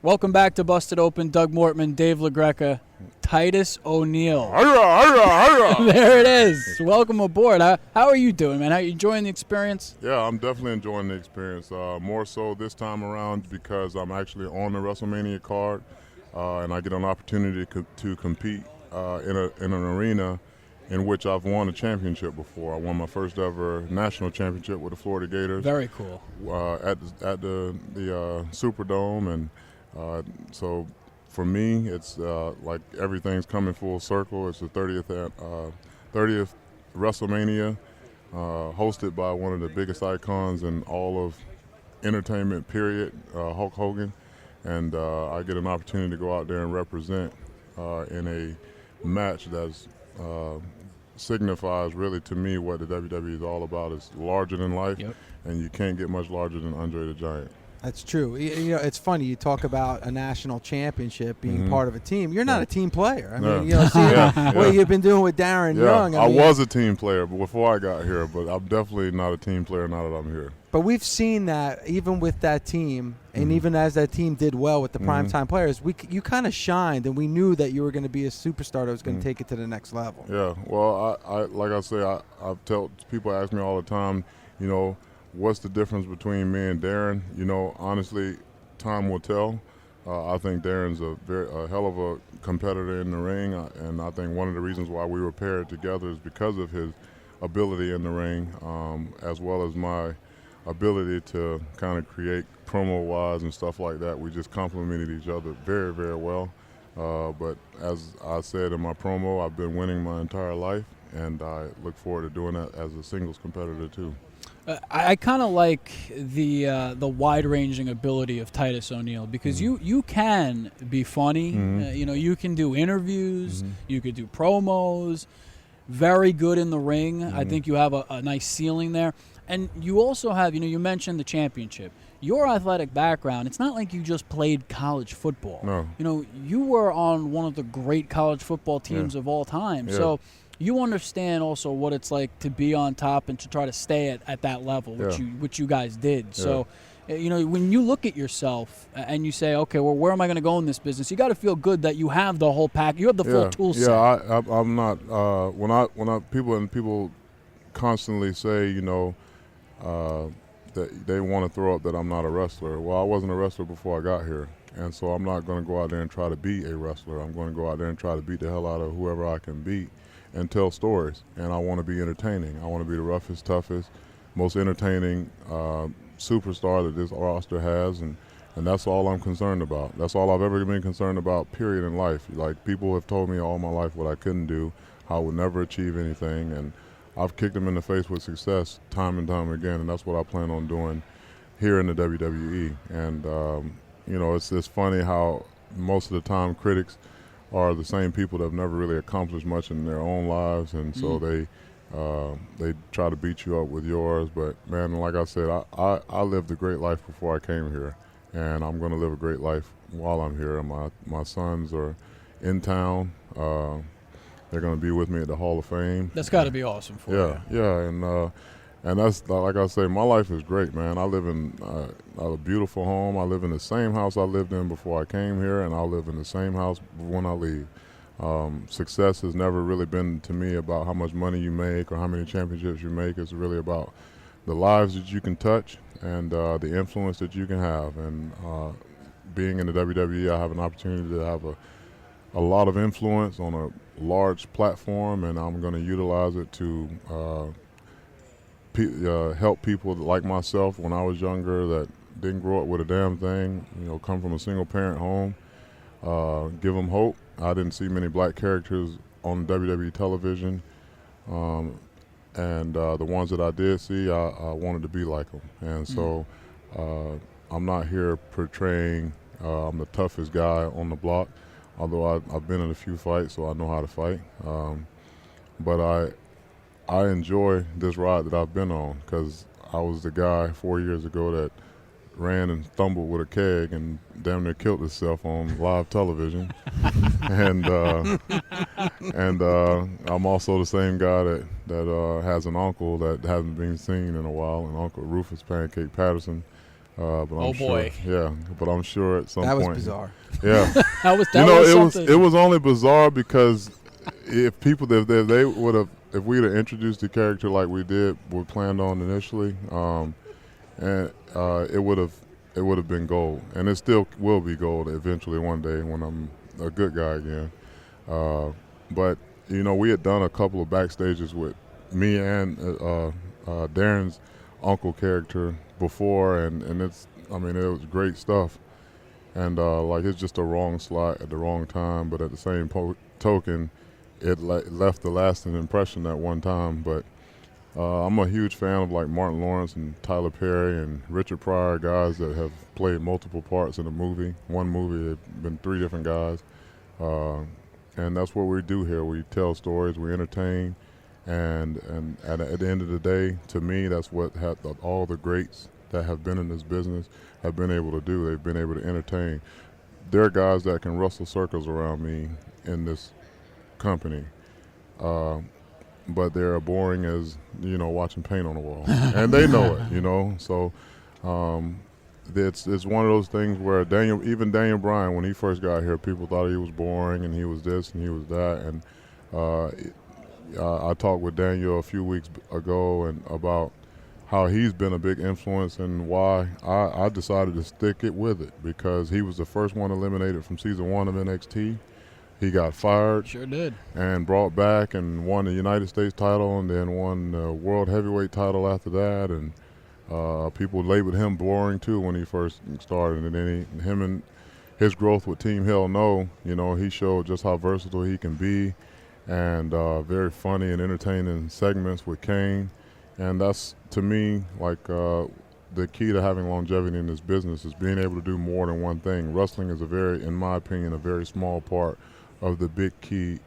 Welcome back to Busted Open. Doug Mortman, Dave LaGreca, Titus O'Neil. There it is. Welcome aboard. How are you doing, man? How are you enjoying the experience? Yeah, I'm definitely enjoying the experience. More so this time around because I'm actually on the Wrestlemania card, and I get an opportunity to compete in an arena in which I've won a championship before. I won my first ever national championship with the Florida Gators. Very cool. At the Superdome, and so for me, it's like everything's coming full circle. It's the 30th WrestleMania, hosted by one of the biggest icons in all of entertainment, period, Hulk Hogan. And I get an opportunity to go out there and represent in a match that's signifies really to me what the WWE is all about. It's larger than life, and you can't get much larger than Andre the Giant. That's true. You know, it's funny. You talk about a national championship being part of a team. You're not a team player. I mean, you know, what you've been doing with Darren Young. I was a team player before I got here, but I'm definitely not a team player now that I'm here. But we've seen that even with that team, and even as that team did well with the primetime players, you kind of shined, and we knew that you were going to be a superstar that was going to take it to the next level. Yeah. Well, I like I say, I tell people ask me all the time, you know, what's the difference between me and Darren? You know, honestly, time will tell. I think Darren's a hell of a competitor in the ring, and I think one of the reasons why we were paired together is because of his ability in the ring, as well as my ability to kind of create promo-wise and stuff like that. We just complemented each other very, very well. But as I said in my promo, I've been winning my entire life, and I look forward to doing that as a singles competitor too. I kind of like the wide-ranging ability of Titus O'Neil because you can be funny. You know, you can do interviews. You could do promos. Very good in the ring. I think you have a nice ceiling there. And you also have, you know, you mentioned the championship. Your athletic background, it's not like you just played college football. No. You know, you were on one of the great college football teams of all time. Yeah. So you understand also what it's like to be on top and to try to stay at that level, which you guys did. So, you know, when you look at yourself and you say, okay, well, where am I going to go in this business? You got to feel good that you have the whole pack. You have the full tool set. Yeah, I'm not. When people constantly say, you know, that they want to throw up that I'm not a wrestler. Well, I wasn't a wrestler before I got here, and so I'm not going to go out there and try to be a wrestler. I'm going to go out there and try to beat the hell out of whoever I can beat and tell stories. And I want to be entertaining. I want to be the roughest, toughest, most entertaining superstar that this roster has, and that's all I'm concerned about. That's all I've ever been concerned about, period, in life. Like, people have told me all my life what I couldn't do, how I would never achieve anything, and I've kicked them in the face with success time and time again, and that's what I plan on doing here in the WWE. And, you know, it's funny how most of the time critics are the same people that have never really accomplished much in their own lives, and so they try to beat you up with yours. But, man, like I said, I lived a great life before I came here, and I'm going to live a great life while I'm here. And my sons are in town. They're going to be with me at the Hall of Fame. That's got to be awesome for you. Yeah, and that's, like I say, my life is great, man. I live in a beautiful home. I live in the same house I lived in before I came here, and I'll live in the same house when I leave. Success has never really been to me about how much money you make or how many championships you make. It's really about the lives that you can touch and the influence that you can have. And being in the WWE, I have an opportunity to have a lot of influence on a large platform, and I'm going to utilize it to help people like myself when I was younger that didn't grow up with a damn thing, you know, come from a single-parent home, give them hope. I didn't see many black characters on WWE television, and the ones that I did see, I wanted to be like them. And so I'm not here portraying I'm the toughest guy on the block, although I've been in a few fights, so I know how to fight. But I enjoy this ride that I've been on, because I was the guy 4 years ago that ran and stumbled with a keg and damn near killed himself on live television. and I'm also the same guy that has an uncle that hasn't been seen in a while, and Uncle Rufus Pancake Patterson. But Oh, boy. But I'm sure at some That point. was bizarre. Yeah. That was something. it was only bizarre because if they would have, if we'd have introduced the character like we planned on initially, and it would have been gold, and it still will be gold eventually one day when I'm a good guy again. But we had done a couple of backstages with me and Darren's uncle character before, and it was great stuff. And it's just a wrong slot at the wrong time, but at the same token, it left the lasting impression that one time. But I'm a huge fan of like Martin Lawrence and Tyler Perry and Richard Pryor, guys that have played multiple parts in a movie. One movie, they've been 3 different guys. And that's what we do here. We tell stories, we entertain, and at the end of the day, to me, that's what all the greats that have been in this business have been able to do. They've been able to entertain. There are guys that can rustle circles around me in this company, but they're boring as watching paint on the wall, and they know it. So it's one of those things where even Daniel Bryan, when he first got here, people thought he was boring and he was this and he was that. And I talked with Daniel a few weeks ago and about how he's been a big influence and why I decided to stick it with it, because he was the first one eliminated from season 1 of NXT. He got fired. Sure did. And brought back and won the United States title and then won the World Heavyweight title after that. And people labeled him boring too when he first started, and then him and his growth with Team Hell No, he showed just how versatile he can be, and very funny and entertaining segments with Kane. And that's, to me, like the key to having longevity in this business is being able to do more than one thing. Wrestling is in my opinion, a very small part of the big key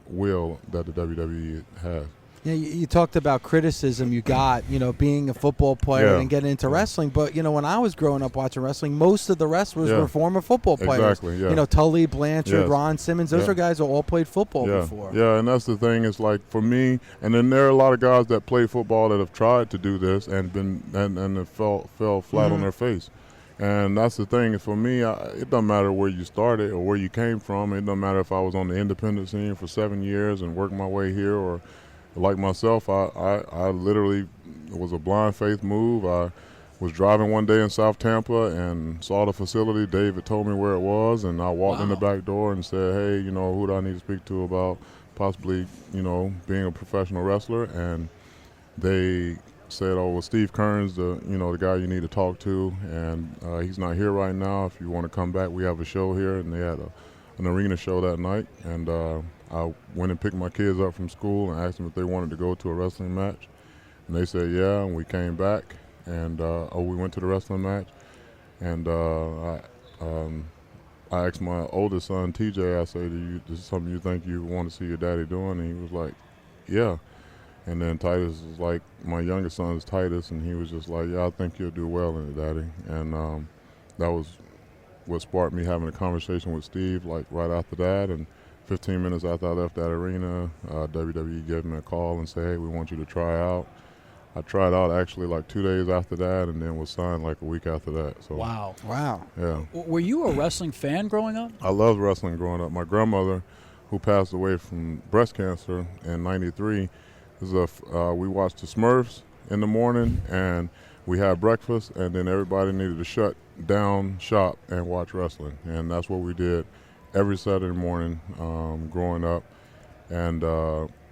wheel that the WWE has. Yeah, you talked about criticism you got, being a football player and getting into wrestling. But, when I was growing up watching wrestling, most of the wrestlers were former football players. Exactly, yeah. Tully, Blanchard, Ron Simmons, those are guys who all played football before. Yeah, and that's the thing. It's like, for me, and then there are a lot of guys that play football that have tried to do this and have fell flat on their face. And that's the thing. For me, it doesn't matter where you started or where you came from. It doesn't matter if I was on the independent scene for 7 years and worked my way here, or like myself, I literally, it was a blind faith move. I was driving one day in South Tampa and saw the facility. David told me where it was, and I walked in the back door and said, hey, who do I need to speak to about possibly, being a professional wrestler? And they said, oh, well, Steve Kearns, the guy you need to talk to, and he's not here right now. If you want to come back, we have a show here. And they had an arena show that night, and I went and picked my kids up from school and asked them if they wanted to go to a wrestling match. And they said, yeah, and we came back, and we went to the wrestling match. And I asked my oldest son, TJ, I said, this is something you think you want to see your daddy doing? And he was like, yeah. And then Titus was like, my youngest son is Titus, and he was just like, yeah, I think you'll do well in it, Daddy. And that was what sparked me having a conversation with Steve, like right after that. And 15 minutes after I left that arena, WWE gave me a call and said, hey, we want you to try out. I tried out actually like 2 days after that, and then was signed like a week after that. So Wow. Yeah. Were you a wrestling fan growing up? I loved wrestling growing up. My grandmother, who passed away from breast cancer in '93, we watched the Smurfs in the morning, and we had breakfast, and then everybody needed to shut down shop and watch wrestling. And that's what we did every Saturday morning growing up. And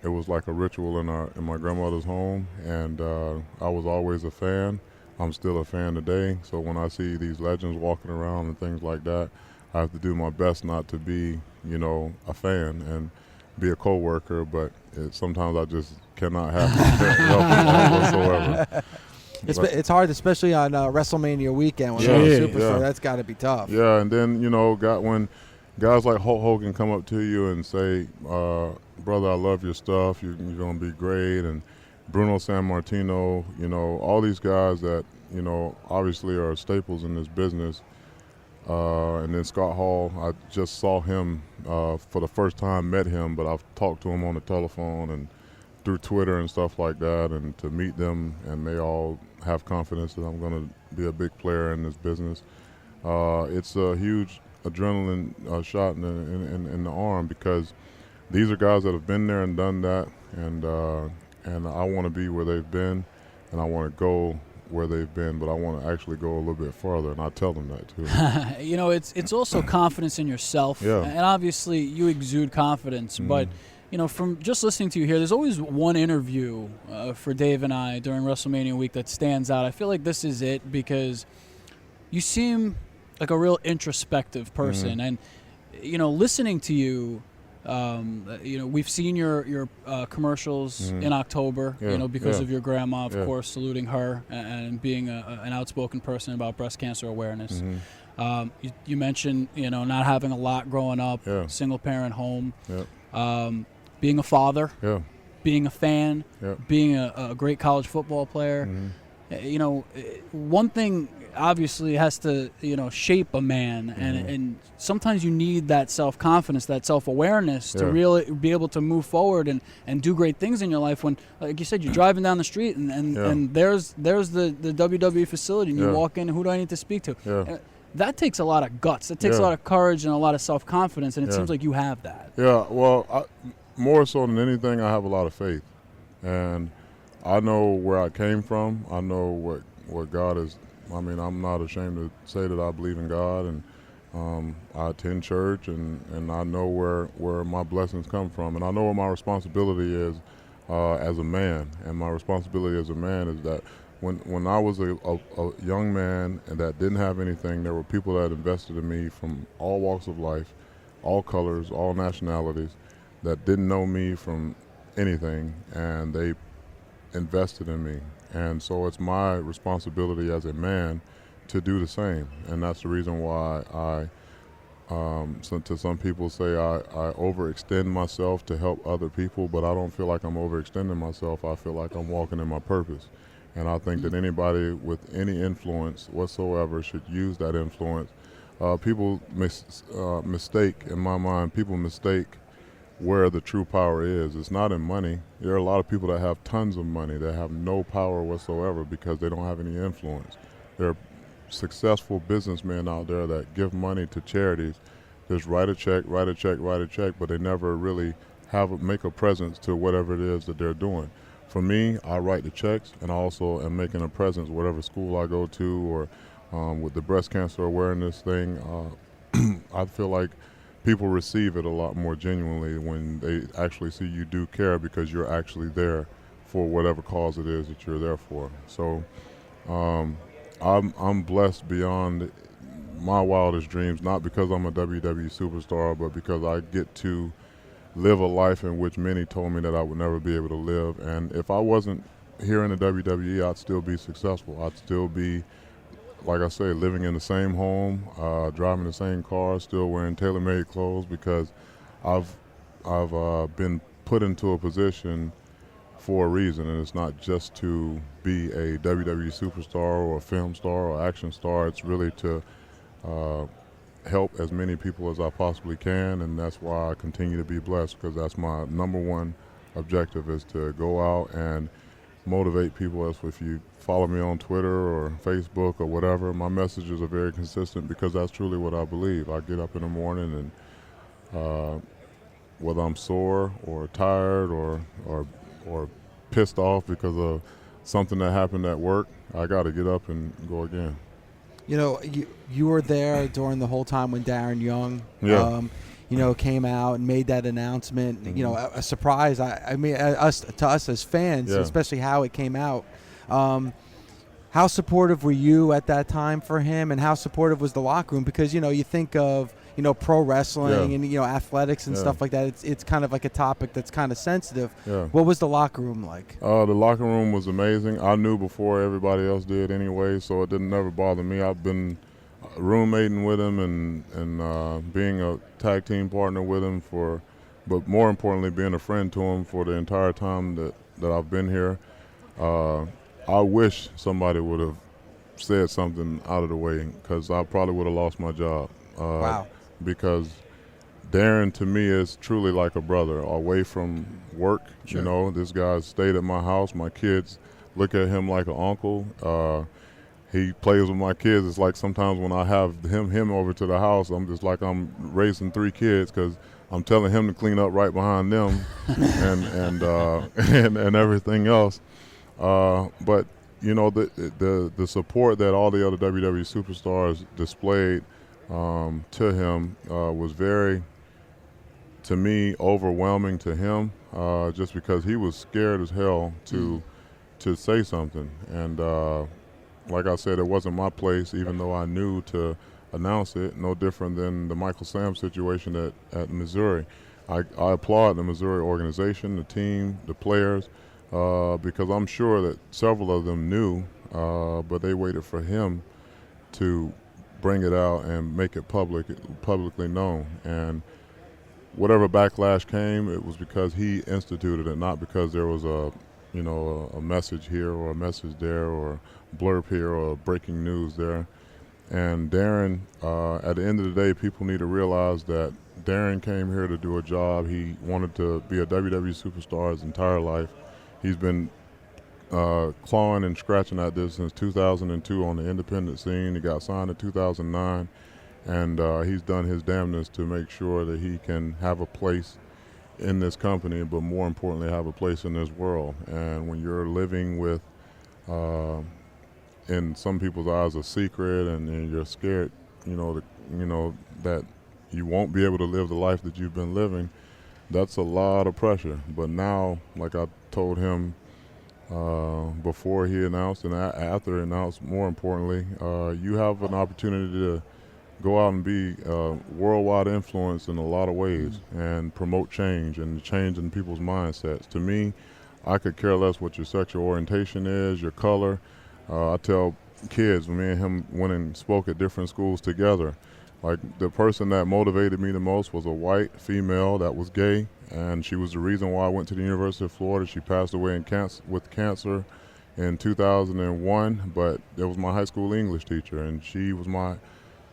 it was like a ritual in my grandmother's home, and I was always a fan. I'm still a fan today. So when I see these legends walking around and things like that, I have to do my best not to be, a fan and be a co-worker, but sometimes I just cannot help whatsoever. It's hard, especially on WrestleMania weekend when you're a superstar. That's got to be tough. Yeah, and then, when guys like Hulk Hogan come up to you and say, brother, I love your stuff, you're going to be great, and Bruno Sammartino, all these guys that, obviously are staples in this business. And then Scott Hall, I just saw him for the first time, met him, but I've talked to him on the telephone and through Twitter and stuff like that, and to meet them, and they all have confidence that I'm going to be a big player in this business. It's a huge adrenaline shot in the arm, because these are guys that have been there and done that, and I want to be where they've been, and I want to go where they've been, but I want to actually go a little bit farther, and I tell them that too. You know, it's also confidence in yourself, and obviously you exude confidence, but you know, from just listening to you here, there's always one interview for Dave and I during WrestleMania week that stands out. I feel like this is it, because you seem like a real introspective person, and you know, listening to you, you know, we've seen your commercials in October, you know, because of your grandma, of course, saluting her and being an outspoken person about breast cancer awareness. You mentioned, you know, not having a lot growing up, single parent home, being a father, being a fan, being a great college football player. You know, one thing obviously has to, you know, shape a man, and sometimes you need that self-confidence, that self-awareness to really be able to move forward and do great things in your life. When, like you said, you're driving down the street and there's the WWE facility, and you walk in, who do I need to speak to? That takes a lot of guts. That takes a lot of courage and a lot of self-confidence, and it seems like you have that. Yeah, well, more so than anything, I have a lot of faith, and I know where I came from. I know what God is. I mean, I'm not ashamed to say that I believe in God, and I attend church, and I know where my blessings come from, and I know what my responsibility is as a man. And my responsibility as a man is that when I was a young man and that didn't have anything, there were people that invested in me from all walks of life, all colors, all nationalities, that didn't know me from anything, and they invested in me. And so it's my responsibility as a man to do the same. And that's the reason why to some people say I overextend myself to help other people, but I don't feel like I'm overextending myself. I feel like I'm walking in my purpose. And I think that anybody with any influence whatsoever should use that influence. People mistake, in my mind, people mistake where the true power is. It's not in money. There are a lot of people that have tons of money that have no power whatsoever because they don't have any influence. There are successful businessmen out there that give money to charities, just write a check, but they never really make a presence to whatever it is that they're doing. For me, I write the checks, and I also am making a presence whatever school I go to, or with the breast cancer awareness thing. I feel like people receive it a lot more genuinely when they actually see you do care, because you're actually there for whatever cause it is that you're there for. So I'm blessed beyond my wildest dreams, not because I'm a WWE superstar, but because I get to live a life in which many told me that I would never be able to live. And if I wasn't here in the WWE, I'd still be successful. I'd still be, like I say, living in the same home, driving the same car, still wearing tailor-made clothes, because I've been put into a position for a reason, and it's not just to be a WWE superstar or a film star or action star. It's really to help as many people as I possibly can, and that's why I continue to be blessed, because that's my number one objective, is to go out and motivate people. As if you follow me on Twitter or Facebook or whatever, my messages are very consistent, because that's truly what I believe. I get up in the morning, and whether I'm sore or tired or pissed off because of something that happened at work, I got to get up and go again. You know, you were there during the whole time when Darren Young, you know, came out and made that announcement. Mm-hmm. You know, a surprise. I mean, to us as fans, especially how it came out. How supportive were you at that time for him, and how supportive was the locker room? Because, you know, you think of, you know, pro wrestling and, you know, athletics and stuff like that. It's kind of like a topic that's kind of sensitive. Yeah. What was the locker room like? The locker room was amazing. I knew before everybody else did anyway, so it didn't never bother me. I've been roommating with him and being a tag team partner with him but more importantly, being a friend to him for the entire time that I've been here. I wish somebody would have said something out of the way, because I probably would have lost my job. Wow. Because Darren to me is truly like a brother, away from work. Sure. You know, this guy stayed at my house. My kids look at him like an uncle. He plays with my kids. It's like sometimes when I have him over to the house, I'm just like I'm raising 3 kids because I'm telling him to clean up right behind them and everything else. But you know, the support that all the other WWE superstars displayed to him was very, to me, overwhelming to him, just because he was scared as hell to say something. And like I said, it wasn't my place, even though I knew to announce it. No different than the Michael Sam situation at Missouri. I applaud the Missouri organization, the team, the players, because I'm sure that several of them knew, but they waited for him to bring it out and make it publicly known. And whatever backlash came, it was because he instituted it, not because there was a message here or a message there or blurb here or breaking news there. And Darren, at the end of the day, people need to realize that Darren came here to do a job. He wanted to be a WWE superstar his entire life. He's been clawing and scratching at this since 2002 on the independent scene. He got signed in 2009, and he's done his damnness to make sure that he can have a place in this company, but more importantly, have a place in this world. And when you're living with, in some people's eyes, a secret, and you're scared, that you won't be able to live the life that you've been living, that's a lot of pressure. But now, like I told him before he announced and after he announced, more importantly, you have an opportunity to go out and be worldwide influence in a lot of ways and promote change and change in people's mindsets. To me, I could care less what your sexual orientation is, your color. I tell kids, me and him went and spoke at different schools together. Like, the person that motivated me the most was a white female that was gay, and she was the reason why I went to the University of Florida. She passed away with cancer in 2001, but it was my high school English teacher, and she was my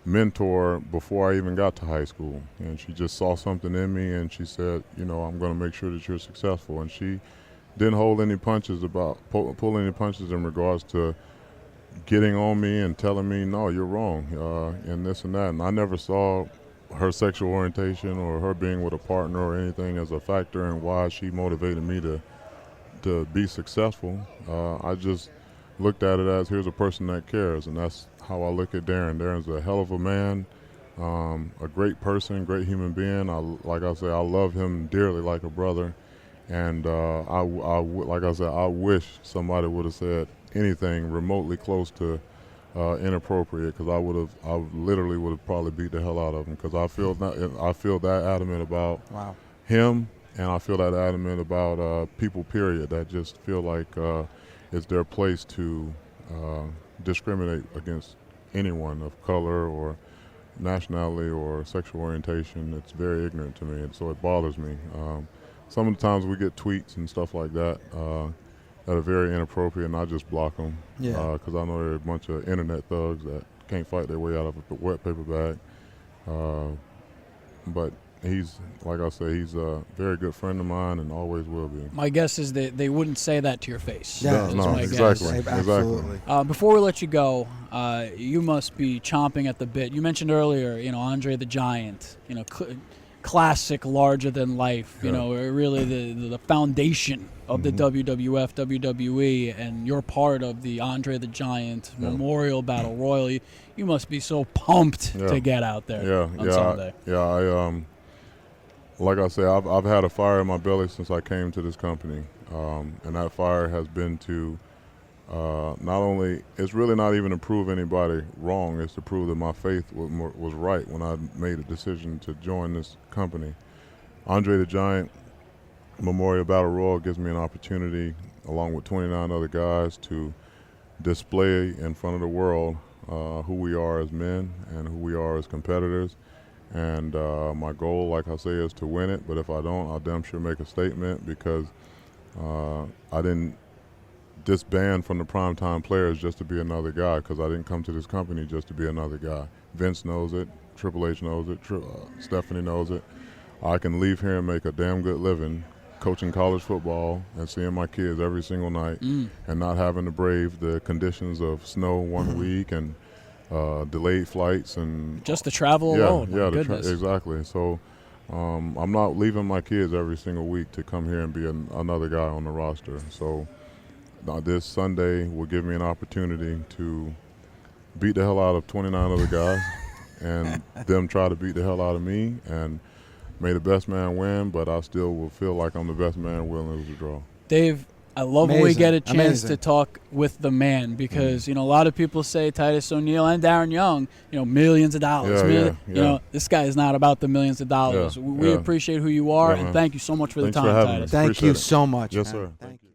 mentor before I even got to high school. And she just saw something in me, and she said, I'm going to make sure that you're successful. And she didn't hold any punches pull any punches in regards to getting on me and telling me, no, you're wrong, and this and that. And I never saw her sexual orientation or her being with a partner or anything as a factor in why she motivated me to be successful. I just looked at it as, here's a person that cares, and that's how I look at Darren. Darren's a hell of a man, a great person, great human being. Like I say, I love him dearly, like a brother. And like I said, I wish somebody would have said anything remotely close to inappropriate, because I literally would have probably beat the hell out of him, because I feel that adamant about him, and I feel that adamant about people, period, that just feel like it's their place to discriminate against anyone of color or nationality or sexual orientation. It's very ignorant to me, and so it bothers me. Some of the times we get tweets and stuff like that that are very inappropriate, and I just block them, because I know there are a bunch of internet thugs that can't fight their way out of a wet paper bag. But he's, like I say, he's a very good friend of mine and always will be. My guess is that they wouldn't say that to your face. Yeah, no, exactly. Absolutely. Before we let you go, you must be chomping at the bit. You mentioned earlier, Andre the Giant, classic, larger than life, really the foundation of the WWF, WWE, and you're part of the Andre the Giant Memorial Battle Royal. You must be so pumped to get out there on Sunday. I like I say, I've had a fire in my belly since I came to this company, and that fire has been to not only, it's really not even to prove anybody wrong, it's to prove that my faith was right when I made a decision to join this company. Andre the Giant Memorial Battle Royal gives me an opportunity, along with 29 other guys, to display in front of the world who we are as men and who we are as competitors. And my goal, like I say, is to win it, but if I don't, I'll damn sure make a statement, because I didn't disband from the primetime players just to be another guy, because I didn't come to this company just to be another guy. Vince knows it, Triple H knows it, Stephanie knows it. I can leave here and make a damn good living coaching college football and seeing my kids every single night and not having to brave the conditions of snow one week and delayed flights and just the travel alone. Yeah, goodness. Exactly. So I'm not leaving my kids every single week to come here and be another guy on the roster. So this Sunday will give me an opportunity to beat the hell out of 29 other guys and them try to beat the hell out of me, and may the best man win, but I still will feel like I'm the best man willing to draw. Dave, I love when we get a chance to talk with the man because, you know, a lot of people say Titus O'Neil and Darren Young, you know, millions of dollars. You know, this guy is not about the millions of dollars. We appreciate who you are, and thank you so much for the time, Titus. Thank you so much. Yes, sir. Thank you.